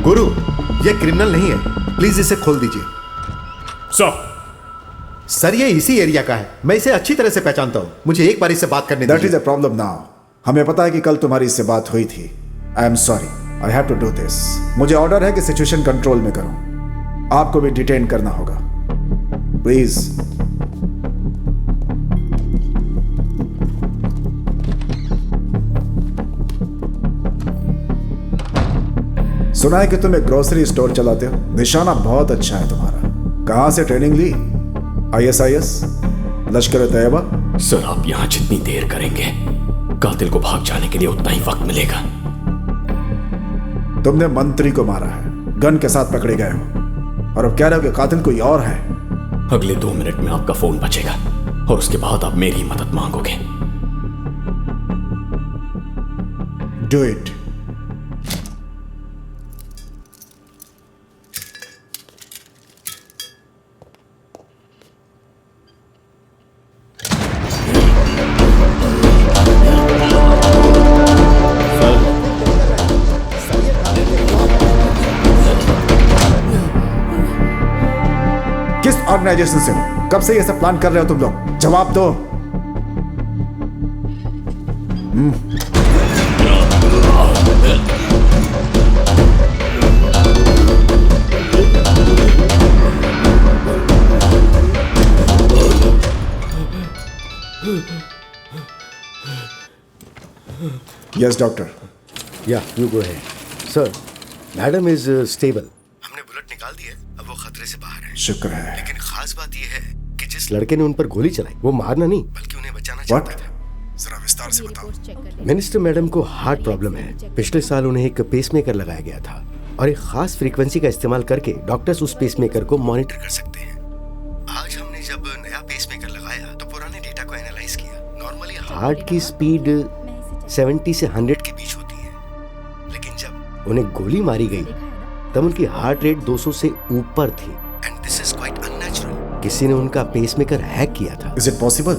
गुरु, ये क्रिमिनल नहीं है, प्लीज इसे खोल दीजिए। सर ये इसी एरिया का है, मैं इसे अच्छी तरह से पहचानता हूँ, मुझे एक बार इससे बात करने दीजिए। That is a problem now. हमें पता है कि कल तुम्हारी इससे बात हुई थी। I am sorry, I have to do this. मुझे ऑर्डर है कि सिचुएशन कंट्रोल में करो। आपको भी डिटेन करना होगा, प्लीज। सुना है कि तुम एक ग्रोसरी स्टोर चलाते हो। निशाना बहुत अच्छा है तुम्हारा। कहां से ट्रेनिंग ली? ISIS, लश्कर तैयबा? सर आप यहां जितनी देर करेंगे कातिल को भाग जाने के लिए उतना ही वक्त मिलेगा। तुमने मंत्री को मारा है, गन के साथ पकड़े गए हो, और अब कह रहे हो कि कातिल कोई और है। अगले 2 मिनट में आपका फोन बजेगा और उसके बाद आप मेरी मदद मांगोगे। Do it. किस ऑर्गेनाइजेशन से हो? कब से ये सब प्लान कर रहे हो तुम लोग? जवाब दो। Yes doctor. Yeah, you go ahead. Sir, madam is stable. हमने बुलेट निकाल दी है, अब वो खतरे से बाहर है। शुक्र है। लेकिन खास बात ये है कि जिस लड़के ने उन पर गोली चलाई, वो मारना नहीं बल्कि उन्हें बचाना What? चाहता था। जरा विस्तार से बताओ। मिनिस्टर मैडम को हार्ट प्रॉब्लम है। पिछले साल उन्हें एक पेसमेकर लगाया गया था और एक खास फ्रीक्वेंसी का इस्तेमाल करके डॉक्टर्स उस पेसमेकर को मॉनिटर कर सकते हैं। आज हमने जब नया पेसमेकर लगाया तो पुराने डेटा को एनालाइज किया। नॉर्मली हार्ट की स्पीड 70 से 100 के बीच होती है, लेकिन जब उन्हें गोली मारी गई तब उनकी हार्ट रेट 200 से ऊपर थी। And this is quite unnatural. किसी ने उनका पेसमेकर हैक किया था। Is it possible?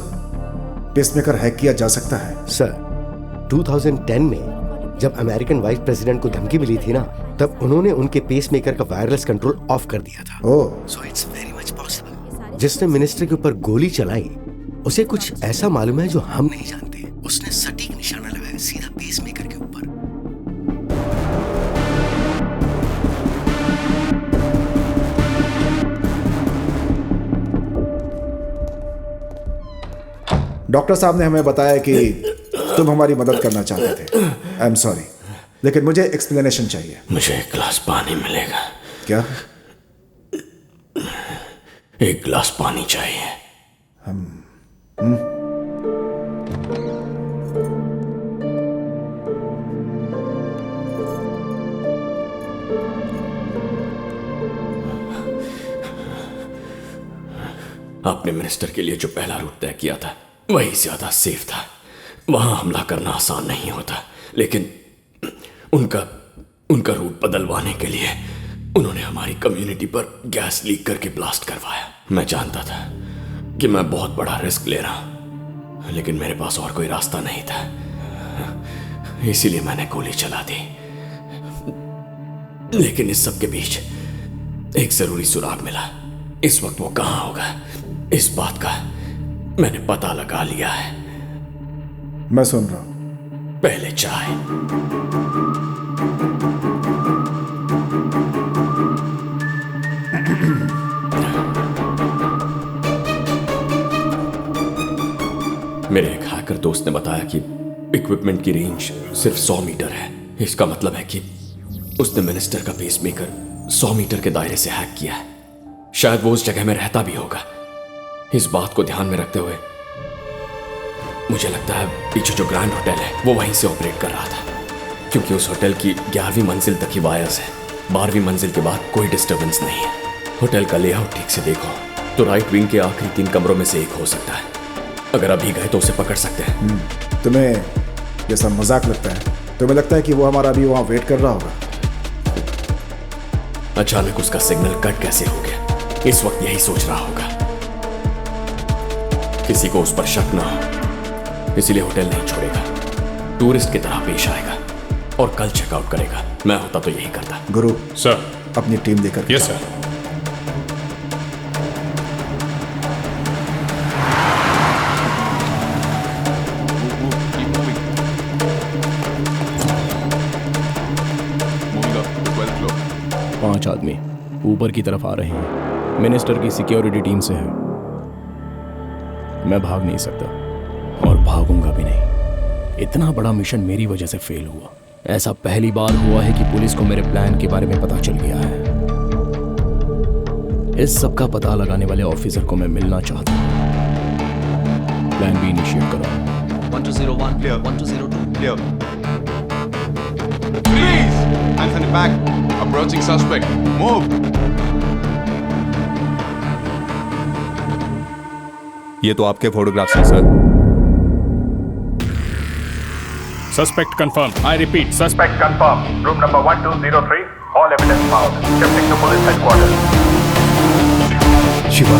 Pacemaker hack किया जा सकता है? सर 2010 में जब अमेरिकन वाइस प्रेसिडेंट को धमकी मिली थी ना, तब उन्होंने उनके पेसमेकर का वायरलेस कंट्रोल ऑफ कर दिया था। Oh, so it's very much possible. जिसने मिनिस्टर के ऊपर गोली चलाई उसे कुछ ऐसा मालूम है जो हम नहीं जानते। उसने सटीक निशाना लगाया सीधा पेसमेकर के ऊपर। डॉक्टर साहब ने हमें बताया कि तुम हमारी मदद करना चाहते थे। आई एम सॉरी, लेकिन मुझे एक्सप्लेनेशन चाहिए। मुझे एक गिलास पानी मिलेगा? क्या? एक गिलास पानी चाहिए। आपने मिनिस्टर के लिए जो पहला रूट तय किया था वही ज्यादा सेफ था। वहां हमला करना आसान नहीं होता, लेकिन उनका रूट बदलवाने के लिए उन्होंने हमारी कम्युनिटी पर गैस लीक करके ब्लास्ट करवाया। मैं जानता था कि मैं बहुत बड़ा रिस्क ले रहा हूं, लेकिन मेरे पास और कोई रास्ता नहीं था, इसीलिए मैंने गोली चला दी। लेकिन इस सब के बीच एक जरूरी सुराग मिला। इस वक्त वो कहां होगा, इस बात का मैंने पता लगा लिया है। मैं सुन रहा हूं। पहले चाय। मेरे एक हैकर दोस्त ने बताया कि इक्विपमेंट की रेंज सिर्फ 100 मीटर है। इसका मतलब है कि उसने मिनिस्टर का पेसमेकर 100 मीटर के दायरे से हैक किया है। शायद वो उस जगह में रहता भी होगा। इस बात को ध्यान में रखते हुए मुझे लगता है पीछे जो ग्रैंड होटल है वो वहीं से ऑपरेट कर रहा था, क्योंकि उस होटल की 11वीं मंजिल तक ही वायर्स है। 12वीं मंजिल के बाद कोई डिस्टर्बेंस नहीं है। होटल का लेआउट ठीक से देखो तो राइट विंग के आखिरी 3 कमरों में से एक हो सकता है। अगर अभी गए तो उसे पकड़ सकते हैं। तुम्हें ये सब मजाक लगता है? तुम्हें लगता है कि वो हमारा अभी वहां वेट कर रहा होगा? अचानक उसका सिग्नल कट कैसे हो गया, इस वक्त यही सोच रहा होगा। किसी को उस पर शक ना हो, इसलिए होटल नहीं छोड़ेगा। टूरिस्ट की तरह पेश आएगा। और कल चेकआउट करेगा। मैं होता तो यही करता। गुरु सर। अपनी टीम देकर यस सर। पांच आदमी ऊपर की तरफ आ रहे हैं। मिनिस्टर की सिक्योरिटी टीम से है। मैं भाग नहीं सकता और भागूंगा भी नहीं। इतना बड़ा मिशन मेरी वजह से फेल हुआ। ऐसा पहली बार हुआ है कि पुलिस को मेरे प्लान के बारे में पता चल गया है। इस सब का पता लगाने वाले ऑफिसर को मैं मिलना चाहता हूं। प्लान बी इनिशिएट करो। 1201 clear. 1202 clear. Please! Hands on the back. Approaching suspect. Move! ये तो आपके फोटोग्राफ्स हैं sir. Suspect confirmed. I repeat, Suspect confirmed. Room number 1203. All evidence found. Shifting to police headquarters. Shiva,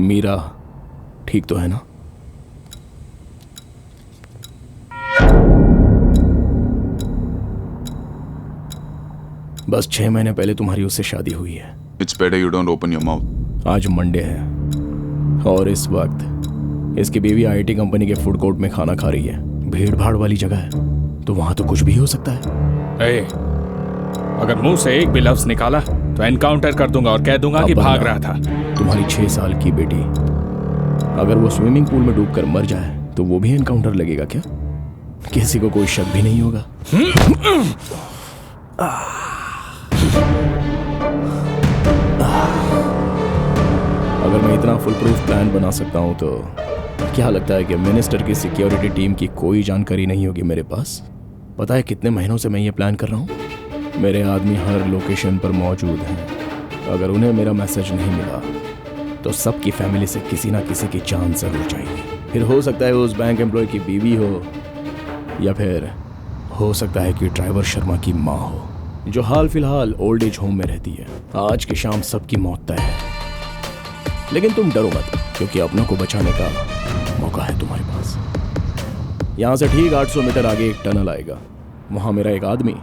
Meera ठीक तो है ना? बस 6 महीने पहले तुम्हारी उससे शादी हुई है। It's better you don't open your mouth. आज मंडे है और इस वक्त इसकी बीवी आईटी कंपनी के फूड कोर्ट में खाना खा रही है। भीड़ भाड़ वाली जगह है तो वहां तो कुछ भी हो सकता है। ए, अगर मुंह से एक भी लफ्ज निकाला तो एनकाउंटर कर दूंगा और कह दूंगा कि भाग रहा था। तुम्हारी 6 साल की बेटी अगर वो स्विमिंग पूल में डूबकर मर जाए तो वो भी एनकाउंटर लगेगा क्या? किसी को कोई शक भी नहीं होगा। अगर मैं इतना फुल प्रूफ प्लान बना सकता हूं तो क्या लगता है कि मिनिस्टर की सिक्योरिटी टीम की कोई जानकारी नहीं होगी मेरे पास? पता है कितने महीनों से मैं ये प्लान कर रहा हूं? मेरे आदमी हर लोकेशन पर मौजूद हैं। अगर उन्हें मेरा मैसेज नहीं मिला तो सबकी फैमिली से किसी ना किसी की जान जरूर जाएगी। फिर हो सकता है उस बैंक एम्प्लॉय की बीवी हो या फिर हो सकता है कि ड्राइवर शर्मा की माँ हो जो हाल फिलहाल ओल्ड एज होम में रहती है। आज की शाम सबकी मौत तय है, लेकिन तुम डरो मत क्योंकि अपनों को बचाने का मौका है तुम्हारे पास। यहाँ से ठीक 800 मीटर आगे एक टनल आएगा। वहाँ मेरा एक आदमी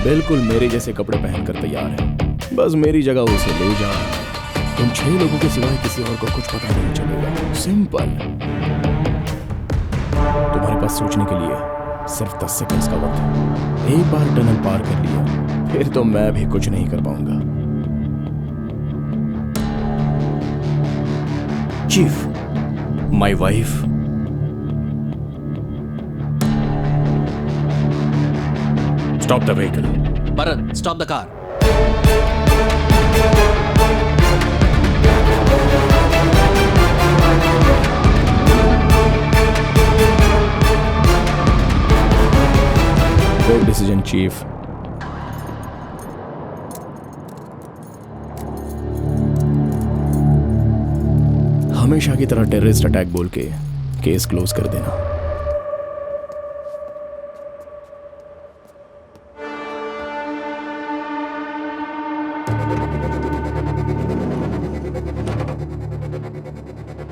बिल्कुल मेरे जैसे कपड़े पहनकर तैयार है। बस मेरी जगह उसे ले जाओ। तुम 6 लोगों के सिवाय किसी और को कुछ पता नहीं चलेगा। सिंपल। तुम्हारे पास सोचने के लिए सिर्फ 10 सेकंड्स का वक्त है। एक बार टनल पार कर लिया फिर तो मैं भी कुछ नहीं कर पाऊंगा। Chief, my wife Stop the vehicle. Bharat, stop the car. Good decision chief. हमेशा की तरह टेररिस्ट अटैक बोल के केस क्लोज कर देना।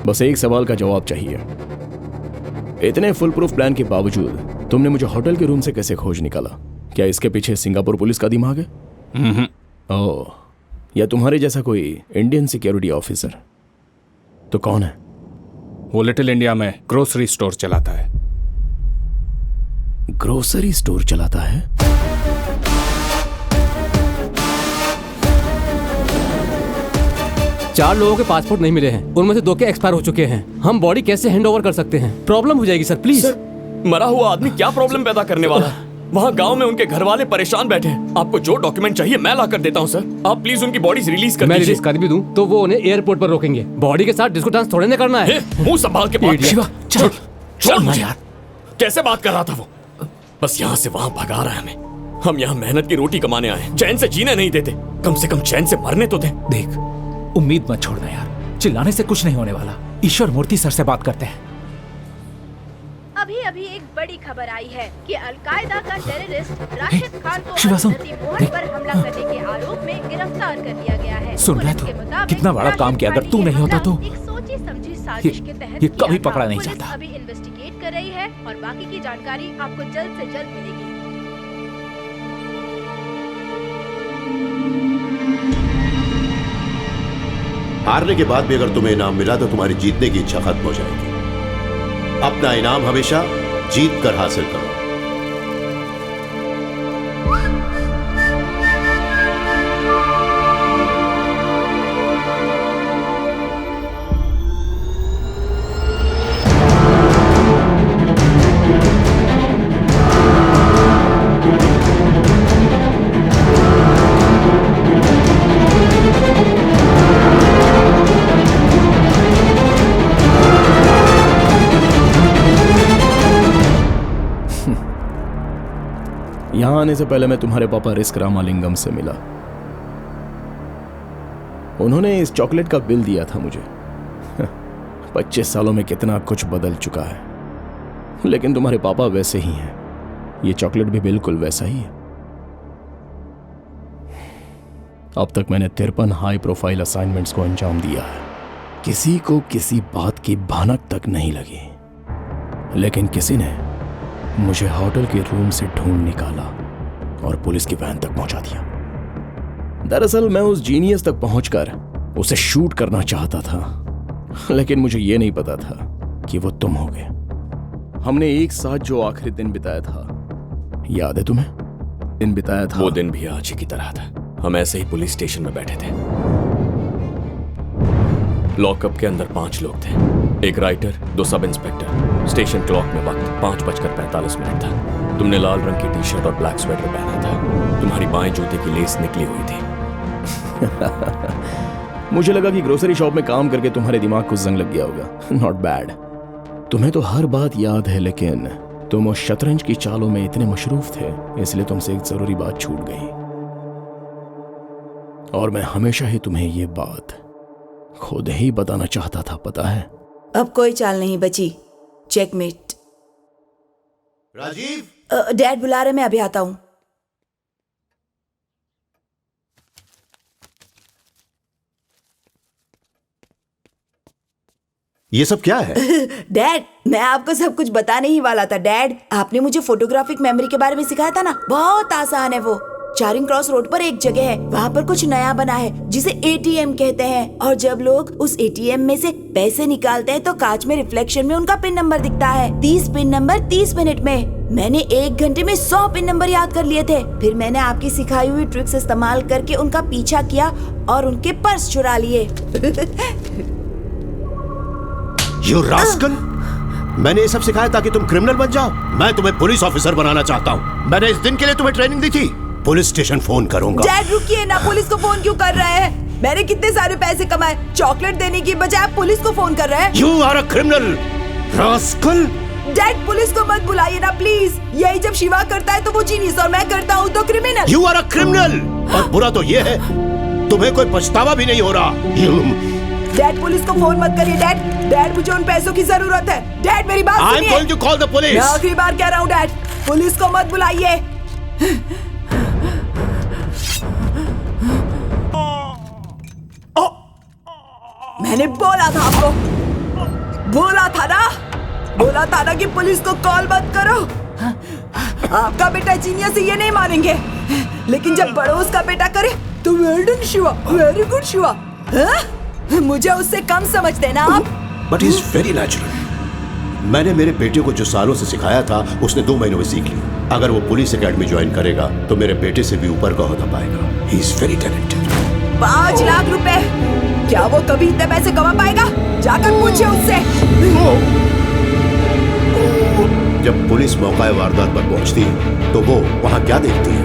बस एक सवाल का जवाब चाहिए। इतने फुल प्रूफ प्लान के बावजूद तुमने मुझे होटल के रूम से कैसे खोज निकाला? क्या इसके पीछे सिंगापुर पुलिस का दिमाग है? ओह, या तुम्हारे जैसा कोई इंडियन सिक्योरिटी ऑफिसर? तो कौन है? वो लिटिल इंडिया में ग्रोसरी स्टोर चलाता है। ग्रोसरी स्टोर चलाता है? चार लोगों के पासपोर्ट नहीं मिले हैं, उनमें से 2 के एक्सपायर हो चुके हैं। हम बॉडी कैसे हैंड ओवर कर सकते हैं? प्रॉब्लम हो जाएगी सर, प्लीज। सर, मरा हुआ आदमी क्या प्रॉब्लम पैदा करने वाला है? वहाँ गांव में उनके घर वाले परेशान बैठे हैं। आपको जो डॉक्यूमेंट चाहिए मैं ला कर देता हूँ सर। आप प्लीज उनकी बॉडीज रिलीज कर दीजिए। मैं रिलीज कर भी दूं तो वो उन्हें एयरपोर्ट पर रोकेंगे। बॉडी के साथ डिस्को डांस थोड़े ना करना है। मुंह संभाल के बात शिवा, चल छोड़ मुझे यार। कैसे बात कर रहा था वो? बस यहाँ से वहाँ भगा रहा है हमें। हम यहाँ मेहनत की रोटी कमाने आए, चैन से जीने नहीं देते। कम से कम चैन से मरने तो दे। देख, उम्मीद मत छोड़ना यार। चिल्लाने से कुछ नहीं होने वाला। ईश्वर मूर्ति सर से बात करते हैं। अभी अभी एक बड़ी खबर आई है कि अलकायदा का टेररिस्ट राशिद खान को शिवा सुन, मोहन पर हमला करने के आरोप में गिरफ्तार कर लिया गया है। सुन रहा पुलिस के तू मुताबिक कितना बड़ा काम किया, अगर तू नहीं होता तो एक सोची समझी साजिश के तहत ये किया कभी था। पकड़ा नहीं पुलिस जाता। अभी इन्वेस्टिगेट कर रही है और बाकी की जानकारी आपको जल्द से जल्द मिलेगी। हारने के बाद भी अगर तुम्हें इनाम मिला तो तुम्हारी जीतने की इच्छा खत्म हो जाएगी। अपना इनाम हमेशा जीत कर हासिल करो। यहां आने से पहले मैं तुम्हारे पापा रिस्क रामालिंगम से मिला। उन्होंने इस चॉकलेट का बिल दिया था मुझे। 25 सालों में कितना कुछ बदल चुका है, लेकिन तुम्हारे पापा वैसे ही हैं। ये चॉकलेट भी बिल्कुल वैसा ही है। अब तक मैंने 53 हाई प्रोफाइल असाइनमेंट्स को अंजाम दिया है। किसी को किसी बात की भनक तक नहीं लगी, लेकिन किसी ने मुझे होटल के रूम से ढूंढ निकाला और पुलिस की वैन तक पहुंचा दिया। दरअसल मैं उस जीनियस तक पहुंचकर उसे शूट करना चाहता था, लेकिन मुझे यह नहीं पता था कि वो तुम होगे। हमने एक साथ जो आखिरी दिन बिताया था, याद है तुम्हें? दिन बिताया था। वो दिन भी आज ही की तरह था। हम ऐसे ही पुलिस स्टेशन में बैठे थे। लॉकअप के अंदर 5 लोग थे, एक writer, 2 sub inspector. Station clock में वक्त 5:45 था। तुमने लाल रंग की टी शर्ट और ब्लैक स्वेटर पहना था। तुम्हारी बाएं जूते की लेस निकली हुई थी। मुझे लगा कि ग्रोसरी शॉप में काम करके तुम्हारे दिमाग को जंग लग गया होगा। Not bad. तुम्हें तो हर बात याद है, लेकिन तुम उस शतरंज की चालों में इतने मशरूफ थे, इसलिए तुमसे एक जरूरी बात छूट गई। और मैं हमेशा ही तुम्हें ये बात खुद ही बताना चाहता था, पता है? अब कोई चाल नहीं बची। चेकमेट। राजीव, डैड बुला रहे, मैं अभी आता हूं। ये सब क्या है? डैड, मैं आपको सब कुछ बताने ही वाला था। डैड, आपने मुझे फोटोग्राफिक मेमोरी के बारे में सिखाया था ना, बहुत आसान है वो। चारिंग क्रॉस रोड पर एक जगह है, वहाँ पर कुछ नया बना है जिसे एटीएम कहते हैं। और जब लोग उस एटीएम में से पैसे निकालते हैं तो कांच में रिफ्लेक्शन में उनका पिन नंबर दिखता है। 30 पिन नंबर 30 मिनट में। मैंने 1 घंटे में 100 पिन नंबर याद कर लिए थे। फिर मैंने आपकी सिखाई हुई ट्रिक्स इस्तेमाल करके उनका पीछा किया और उनके पर्स चुरा लिए। You rascal! मैंने ये सब सिखाया ताकि तुम क्रिमिनल बन जाओ। मैं तुम्हें पुलिस ऑफिसर बनाना चाहता हूँ। मैंने इस दिन के लिए तुम्हें ट्रेनिंग दी थी। पुलिस स्टेशन फोन करूंगा। डैड रुकिए ना, पुलिस को फोन क्यों कर रहे हैं? मैंने कितने सारे पैसे कमाए, चॉकलेट देने की बजाय आप पुलिस को फोन कर रहे हैं। You are a criminal, rascal! Dad police को मत बुलाइए ना प्लीज। यही जब शिवा करता है तो वो जीनियस और मैं करता हूँ तो criminal. You are a criminal! और बुरा तो ये है, तुम्हें कोई पछतावा भी नहीं हो रहा। डैड पुलिस को फोन मत करिए डैड। डैड मुझे उन पैसों की जरूरत है। डैड मेरी बात सुनिए। I'm going to call the police. मैं आखिरी बार कह रहा हूँ डैड, पुलिस को मत बुलाइए। मैंने बोला था आपको, बोला था ना कि पुलिस को कॉल मत करो। आपका बेटा जीनियस है, ये नहीं मानेंगे, लेकिन जब पड़ोस का बेटा करे तो well done Shiva, very good Shiva. मुझे उससे कम समझते ना आप। But he's very natural. मैंने मेरे बेटे को जो सालों से सिखाया था उसने 2 महीनों में सीख लिया। अगर वो पुलिस एकेडमी ज्वाइन करेगा तो मेरे बेटे से भी ऊपर का ओहदा पाएगा। He is very talented. 5 lakh रुपए, क्या वो कभी इतने पैसे कमा पाएगा? जाकर पूछिए उससे। जब पुलिस मौका वारदात पर पहुंचती है तो वो वहां क्या देखती है?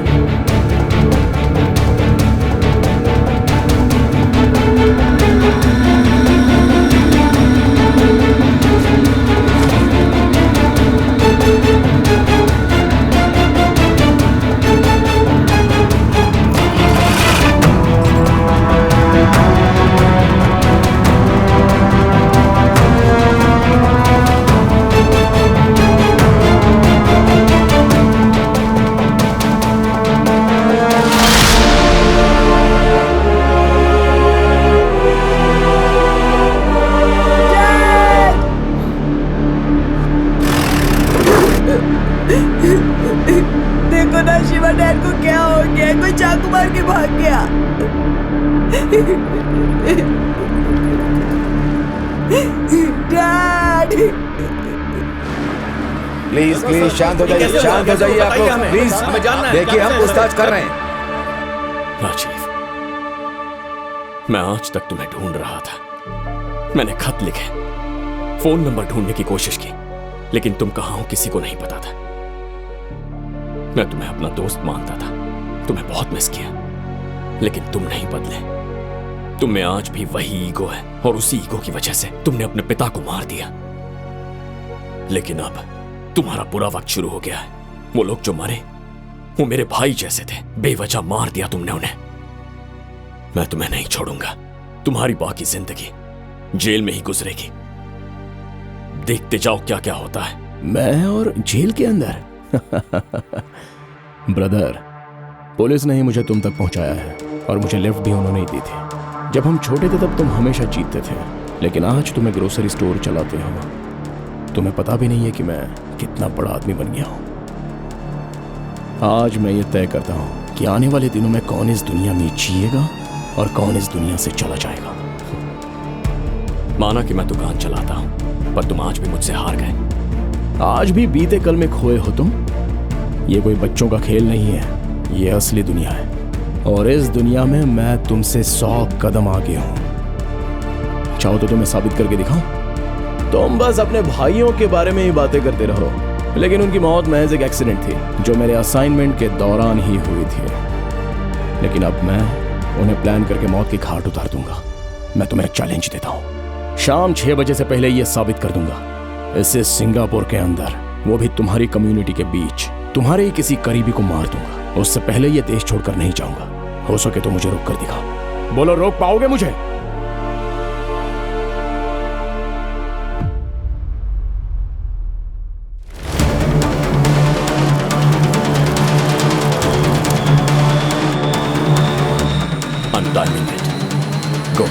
भाग गया। डैड प्लीज प्लीज शांत हो जाइए, शांत हो जाइए आप लोग प्लीज। देखिए हम पूछताछ कर रहे हैं। राजीव, मैं आज तक तुम्हें ढूंढ रहा था। मैंने खत लिखे, फोन नंबर ढूंढने की कोशिश की, लेकिन तुम कहां हो किसी को नहीं पता था। मैं तुम्हें अपना दोस्त मानता था, तुम्हें बहुत मिस किया, लेकिन तुम नहीं बदले। तुम में आज भी वही ईगो है और उसी ईगो की वजह से तुमने अपने पिता को मार दिया। लेकिन अब तुम्हारा बुरा वक्त शुरू हो गया है। वो लोग जो मरे वो मेरे भाई जैसे थे, बेवजह मार दिया तुमने उन्हें। मैं तुम्हें नहीं छोड़ूंगा। तुम्हारी बाकी जिंदगी जेल में ही गुजरेगी। देखते जाओ क्या क्या होता है। मैं और जेल के अंदर? ब्रदर, पुलिस ने ही मुझे तुम तक पहुंचाया है और मुझे लिफ्ट भी उन्होंने ही दी थी। जब हम छोटे थे तब तुम हमेशा जीतते थे, लेकिन आज तुम्हें ग्रोसरी स्टोर चलाते हो। तुम्हें पता भी नहीं है कि मैं कितना बड़ा आदमी बन गया हूं। आज मैं ये तय करता हूं कि आने वाले दिनों में कौन इस दुनिया में जिएगा और कौन इस दुनिया से चला जाएगा। माना कि मैं दुकान चलाता हूं, पर तुम आज भी मुझसे हार गए। आज भी बीते कल में खोए हो तुम। ये कोई बच्चों का खेल नहीं है, ये असली दुनिया है और इस दुनिया में मैं तुमसे 100 कदम आगे हूं। चाहो तो तुम्हें साबित करके दिखाऊं? तुम बस अपने भाइयों के बारे में ही बातें करते रहो, लेकिन उनकी मौत महज एक एक्सीडेंट थी जो मेरे असाइनमेंट के दौरान ही हुई थी। लेकिन अब मैं उन्हें प्लान करके मौत की घाट उतार दूंगा। मैं तुम्हें चैलेंज देता हूं, शाम 6 बजे से पहले यह साबित कर दूंगा। इसे सिंगापुर के अंदर, वो भी तुम्हारी कम्युनिटी के बीच, तुम्हारे ही किसी करीबी को मार दूंगा। उससे पहले यह देश छोड़कर नहीं जाऊंगा। हो सके तो मुझे रोक कर दिखाओ। बोलो, रोक पाओगे मुझे? I'm timing it. Go.